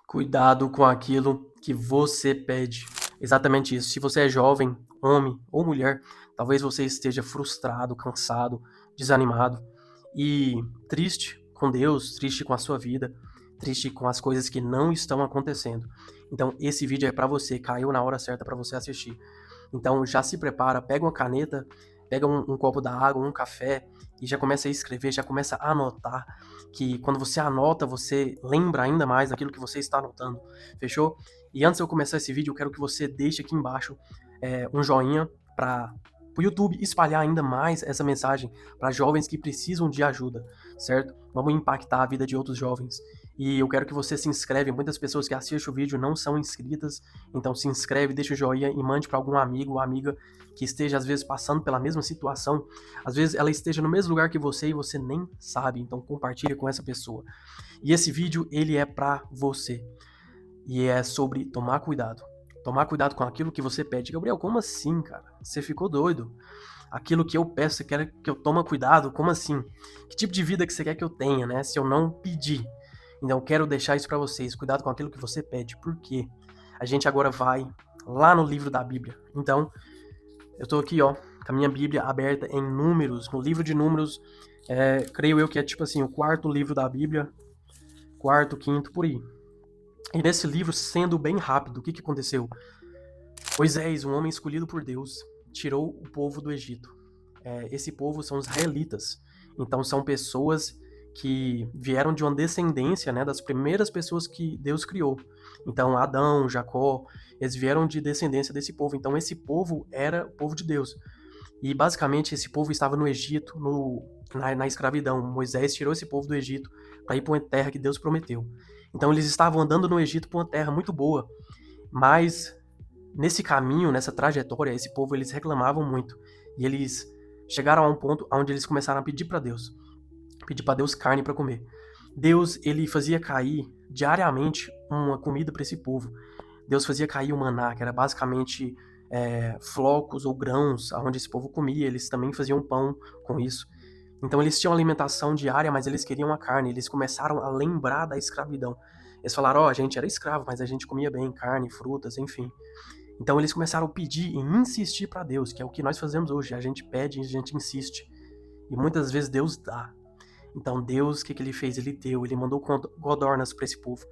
Cuidado com aquilo que você pede. Exatamente isso. Se você é jovem, homem ou mulher, talvez você esteja frustrado, cansado, desanimado e triste com Deus, triste com a sua vida, triste com as coisas que não estão acontecendo. Então, esse vídeo é para você, caiu na hora certa para você assistir. Então já se prepara, pega uma caneta, pega um copo da água, um café e já começa a escrever, já começa a anotar, que quando você anota, você lembra ainda mais daquilo que você está anotando, fechou? E antes de eu começar esse vídeo, eu quero que você deixe aqui embaixo um joinha para o YouTube espalhar ainda mais essa mensagem para jovens que precisam de ajuda, certo? Vamos impactar a vida de outros jovens. E eu quero que você se inscreve. Muitas pessoas que assistem o vídeo não são inscritas, então se inscreve, deixa o joinha e mande para algum amigo ou amiga que esteja às vezes passando pela mesma situação. Às vezes ela esteja no mesmo lugar que você e você nem sabe, então compartilha com essa pessoa. E esse vídeo ele é para você. E é sobre tomar cuidado. Tomar cuidado com aquilo que você pede. Gabriel, como assim, cara? Você ficou doido? Aquilo que eu peço, você quer que eu tome cuidado? Como assim? Que tipo de vida que você quer que eu tenha, né? Se eu não pedir. Então eu quero deixar isso para vocês. Cuidado com aquilo que você pede. Por quê? A gente agora vai lá no livro da Bíblia. Então, eu tô aqui, ó, com a minha Bíblia aberta em Números, no livro de Números. Creio eu que é tipo assim, o quarto livro da Bíblia. Quarto, quinto, por aí. E nesse livro, sendo bem rápido, o que aconteceu? Moisés, um homem escolhido por Deus, tirou o povo do Egito. Esse povo são os israelitas. Então são pessoas que vieram de uma descendência, né, das primeiras pessoas que Deus criou. Então Adão, Jacó, eles vieram de descendência desse povo. Então esse povo era o povo de Deus. E basicamente esse povo estava no Egito, na escravidão. Moisés tirou esse povo do Egito para ir para uma terra que Deus prometeu. Então eles estavam andando no Egito por uma terra muito boa, mas nesse caminho, nessa trajetória, esse povo eles reclamavam muito. E eles chegaram a um ponto onde eles começaram a pedir para Deus carne para comer. Deus ele fazia cair diariamente uma comida para esse povo. Deus fazia cair o maná, que era basicamente flocos ou grãos, onde esse povo comia. Eles também faziam pão com isso. Então eles tinham alimentação diária, mas eles queriam a carne. Eles começaram a lembrar da escravidão. Eles falaram, a gente era escravo, mas a gente comia bem carne, frutas, enfim. Então eles começaram a pedir e insistir para Deus, que é o que nós fazemos hoje. A gente pede e a gente insiste. E muitas vezes Deus dá. Então Deus, o que ele fez? Ele deu, ele mandou codornas para esse povo.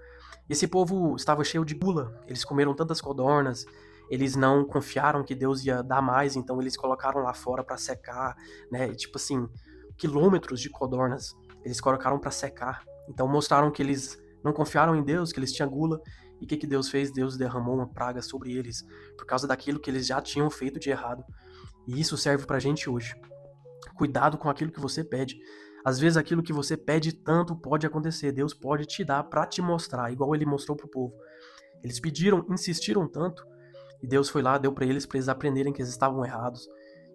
E esse povo estava cheio de gula. Eles comeram tantas codornas, eles não confiaram que Deus ia dar mais, então eles colocaram lá fora para secar, né? Tipo assim, quilômetros de codornas eles colocaram para secar. Então mostraram que eles não confiaram em Deus, que eles tinham gula. E o que Deus fez? Deus derramou uma praga sobre eles por causa daquilo que eles já tinham feito de errado. E isso serve pra gente hoje. Cuidado com aquilo que você pede. Às vezes aquilo que você pede tanto pode acontecer. Deus pode te dar para te mostrar, igual ele mostrou pro povo. Eles pediram, insistiram tanto, e Deus foi lá, deu para eles aprenderem que eles estavam errados.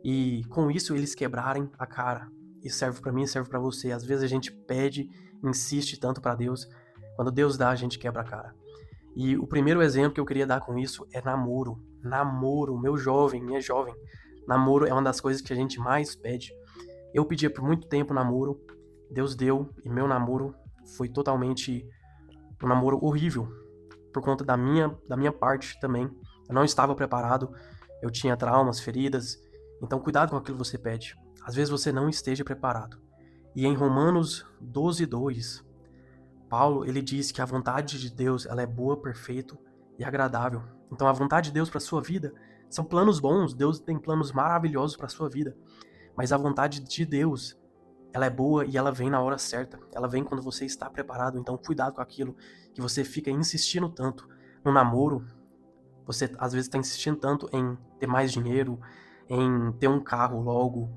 E com isso eles quebrarem a cara. Isso serve para mim, serve para você. Às vezes a gente pede, insiste tanto para Deus. Quando Deus dá, a gente quebra a cara. E o primeiro exemplo que eu queria dar com isso é namoro. Namoro, meu jovem, minha jovem. Namoro é uma das coisas que a gente mais pede. Eu pedia por muito tempo namoro, Deus deu, e meu namoro foi totalmente um namoro horrível, por conta da minha parte também. Eu não estava preparado, eu tinha traumas, feridas, então cuidado com aquilo que você pede. Às vezes você não esteja preparado. E em Romanos 12:2, Paulo, ele diz que a vontade de Deus, ela é boa, perfeita e agradável. Então a vontade de Deus para sua vida são planos bons, Deus tem planos maravilhosos para sua vida. Mas a vontade de Deus, ela é boa e ela vem na hora certa. Ela vem quando você está preparado. Então cuidado com aquilo que você fica insistindo tanto no namoro. Você às vezes está insistindo tanto em ter mais dinheiro, em ter um carro logo,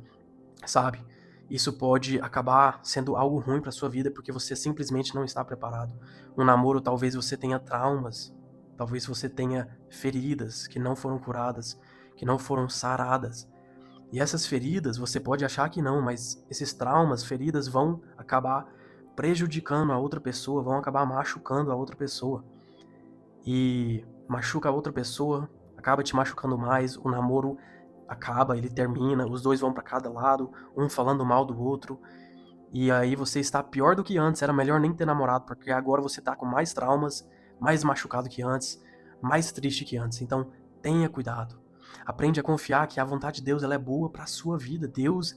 sabe? Isso pode acabar sendo algo ruim para sua vida porque você simplesmente não está preparado. No namoro, talvez você tenha traumas, talvez você tenha feridas que não foram curadas, que não foram saradas. E essas feridas, você pode achar que não, mas esses traumas, feridas vão acabar prejudicando a outra pessoa, vão acabar machucando a outra pessoa. E machuca a outra pessoa, acaba te machucando mais, o namoro acaba, ele termina, os dois vão para cada lado, um falando mal do outro, e aí você está pior do que antes, era melhor nem ter namorado, porque agora você tá com mais traumas, mais machucado que antes, mais triste que antes. Então, tenha cuidado. Aprende a confiar que a vontade de Deus ela é boa para a sua vida. Deus,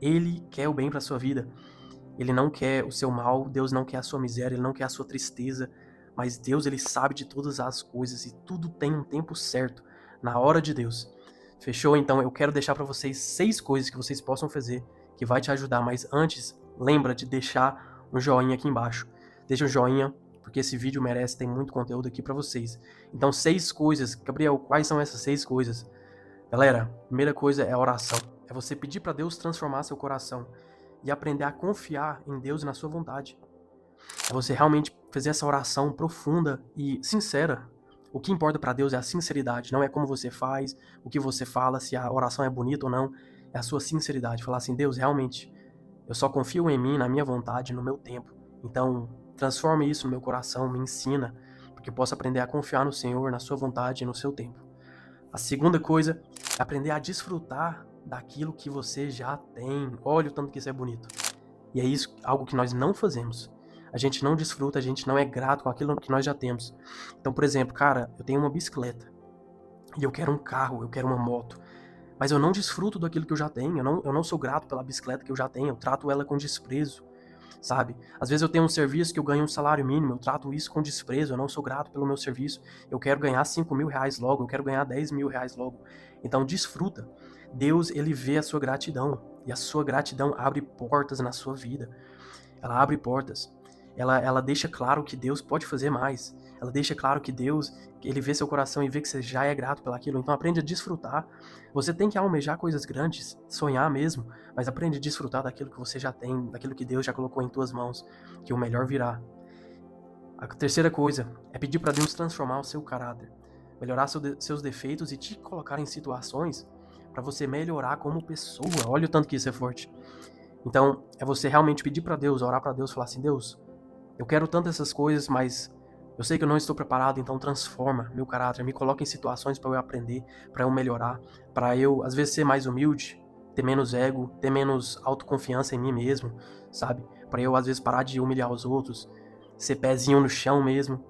ele quer o bem para a sua vida. Ele não quer o seu mal, Deus não quer a sua miséria, ele não quer a sua tristeza, mas Deus, ele sabe de todas as coisas e tudo tem um tempo certo, na hora de Deus. Fechou? Então eu quero deixar para vocês 6 coisas que vocês possam fazer que vai te ajudar, mas antes, lembra de deixar um joinha aqui embaixo. Deixa um joinha, porque esse vídeo merece, tem muito conteúdo aqui para vocês. Então 6 coisas, Gabriel, quais são essas 6 coisas? Galera, a primeira coisa é a oração. É você pedir para Deus transformar seu coração e aprender a confiar em Deus e na sua vontade. É você realmente fazer essa oração profunda e sincera. O que importa para Deus é a sinceridade, não é como você faz, o que você fala, se a oração é bonita ou não, é a sua sinceridade. Falar assim, Deus, realmente, eu só confio em mim, na minha vontade, no meu tempo. Então, transforme isso no meu coração, me ensina, porque eu posso aprender a confiar no Senhor, na sua vontade e no seu tempo. A segunda coisa é aprender a desfrutar daquilo que você já tem. Olha o tanto que isso é bonito. E é isso, algo que nós não fazemos. A gente não desfruta, a gente não é grato com aquilo que nós já temos. Então, por exemplo, cara, eu tenho uma bicicleta e eu quero um carro, eu quero uma moto, mas eu não desfruto daquilo que eu já tenho, eu não sou grato pela bicicleta que eu já tenho, eu trato ela com desprezo, sabe? Às vezes eu tenho um serviço que eu ganho um salário mínimo, eu trato isso com desprezo, eu não sou grato pelo meu serviço, eu quero ganhar 5 mil reais logo, eu quero ganhar 10 mil reais logo. Então desfruta. Deus, ele vê a sua gratidão, e a sua gratidão abre portas na sua vida. Ela abre portas. Ela deixa claro que Deus pode fazer mais. Ela deixa claro que Deus, ele vê seu coração e vê que você já é grato pelaquilo. Então aprende a desfrutar. Você tem que almejar coisas grandes, sonhar mesmo, mas aprende a desfrutar daquilo que você já tem, daquilo que Deus já colocou em tuas mãos, que o melhor virá. A terceira coisa é pedir para Deus transformar o seu caráter, melhorar seus defeitos e te colocar em situações para você melhorar como pessoa. Olha o tanto que isso é forte. Então, é você realmente pedir para Deus, orar para Deus, falar assim, Deus, eu quero tanto essas coisas, mas eu sei que eu não estou preparado, então transforma meu caráter, me coloca em situações para eu aprender, para eu melhorar, para eu, às vezes, ser mais humilde, ter menos ego, ter menos autoconfiança em mim mesmo, sabe? Para eu, às vezes, parar de humilhar os outros, ser pezinho no chão mesmo.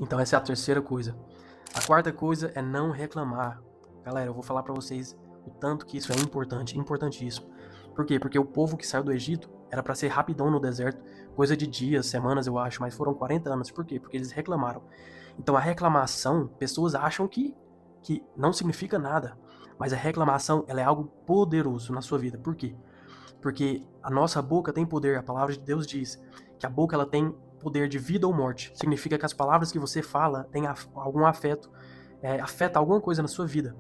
Então, essa é a terceira coisa. A quarta coisa é não reclamar. Galera, eu vou falar para vocês o tanto que isso é importante, importantíssimo. Por quê? Porque o povo que saiu do Egito era para ser rapidão no deserto, coisa de dias, semanas, eu acho, mas foram 40 anos. Por quê? Porque eles reclamaram. Então a reclamação, pessoas acham que não significa nada, mas a reclamação, ela é algo poderoso na sua vida. Por quê? Porque a nossa boca tem poder, a palavra de Deus diz que a boca ela tem poder de vida ou morte. Significa que as palavras que você fala têm algum afeto, afeta alguma coisa na sua vida.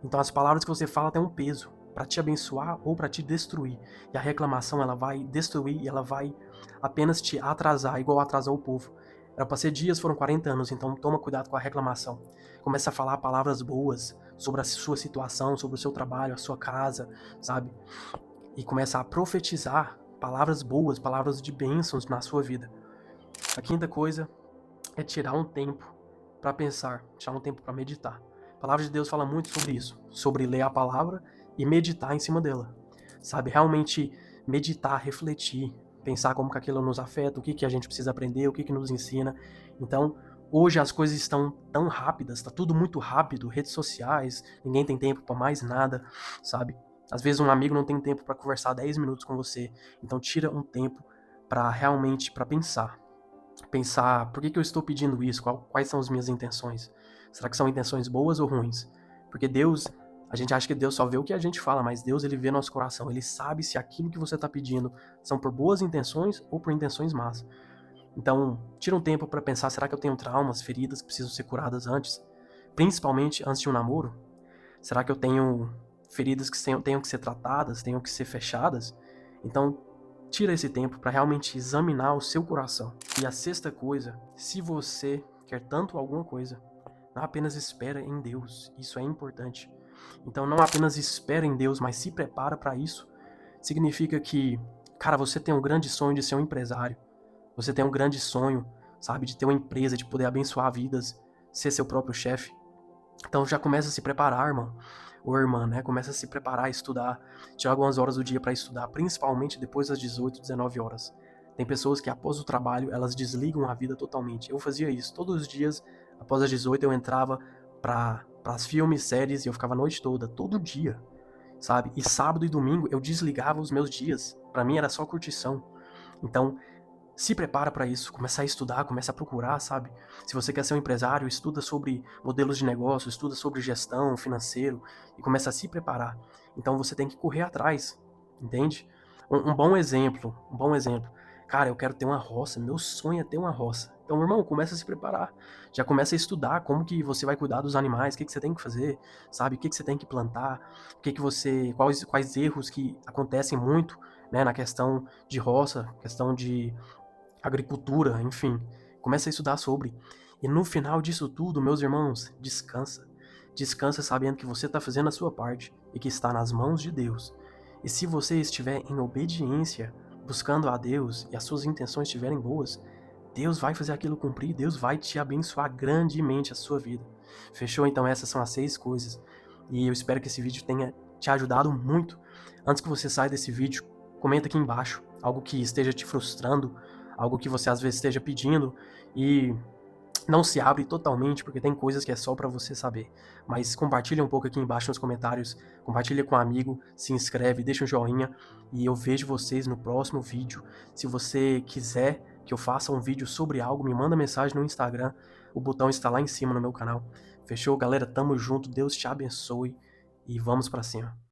Então as palavras que você fala têm um peso para te abençoar ou para te destruir. E a reclamação ela vai destruir e ela vai apenas te atrasar, igual atrasou o povo. Era para ser dias, foram 40 anos, então toma cuidado com a reclamação. Começa a falar palavras boas sobre a sua situação, sobre o seu trabalho, a sua casa, sabe? E começa a profetizar palavras boas, palavras de bênçãos na sua vida. A quinta coisa é tirar um tempo para pensar, tirar um tempo para meditar. A palavra de Deus fala muito sobre isso, sobre ler a palavra e meditar em cima dela, sabe? Realmente meditar, refletir, pensar como que aquilo nos afeta, o que que a gente precisa aprender, o que que nos ensina. Então, hoje as coisas estão tão rápidas, está tudo muito rápido, redes sociais, ninguém tem tempo para mais nada, sabe? Às vezes um amigo não tem tempo para conversar 10 minutos com você, então tira um tempo para realmente para pensar, por que eu estou pedindo isso, quais são as minhas intenções, será que são intenções boas ou ruins? Porque Deus, a gente acha que Deus só vê o que a gente fala, mas Deus ele vê nosso coração, ele sabe se aquilo que você está pedindo são por boas intenções ou por intenções más. Então, tira um tempo para pensar, será que eu tenho traumas, feridas que precisam ser curadas antes? Principalmente antes de um namoro? Será que eu tenho feridas que tenham que ser tratadas, tenham que ser fechadas? Então, tira esse tempo para realmente examinar o seu coração. E a sexta coisa, se você quer tanto alguma coisa, não apenas espera em Deus, isso é importante. Então não apenas espera em Deus, mas se prepara para isso. Significa que, cara, você tem um grande sonho de ser um empresário. Você tem um grande sonho, sabe, de ter uma empresa, de poder abençoar vidas, ser seu próprio chefe. Então já começa a se preparar, irmão. Ou irmã, né? Começa a se preparar, estudar. Tira algumas horas do dia para estudar, principalmente depois das 18, 19 horas. Tem pessoas que após o trabalho, elas desligam a vida totalmente. Eu fazia isso. Todos os dias, após as 18, eu entrava para as filmes, séries, e eu ficava a noite toda, todo dia, sabe? E sábado e domingo eu desligava os meus dias. Para mim era só curtição. Então, se prepara para isso, começa a estudar, começa a procurar, sabe? Se você quer ser um empresário, estuda sobre modelos de negócio, estuda sobre gestão, financeiro e começa a se preparar. Então você tem que correr atrás, entende? Um bom exemplo, um bom exemplo. Cara, eu quero ter uma roça, meu sonho é ter uma roça. Então, meu irmão, começa a se preparar. Já começa a estudar como que você vai cuidar dos animais, o que você tem que fazer, sabe? O que você tem que plantar, quais erros que acontecem muito, né, na questão de roça, questão de agricultura, enfim. Começa a estudar sobre. E no final disso tudo, meus irmãos, descansa. Descansa sabendo que você está fazendo a sua parte e que está nas mãos de Deus. E se você estiver em obediência, buscando a Deus e as suas intenções estiverem boas, Deus vai fazer aquilo cumprir, Deus vai te abençoar grandemente a sua vida. Fechou? Então essas são as 6 coisas. E eu espero que esse vídeo tenha te ajudado muito. Antes que você saia desse vídeo, comenta aqui embaixo algo que esteja te frustrando, algo que você às vezes esteja pedindo e não se abre totalmente, porque tem coisas que é só pra você saber. Mas compartilha um pouco aqui embaixo nos comentários, compartilha com um amigo, se inscreve, deixa um joinha e eu vejo vocês no próximo vídeo. Se você quiser que eu faça um vídeo sobre algo, me manda mensagem no Instagram, o botão está lá em cima no meu canal. Fechou, galera? Tamo junto, Deus te abençoe e vamos pra cima.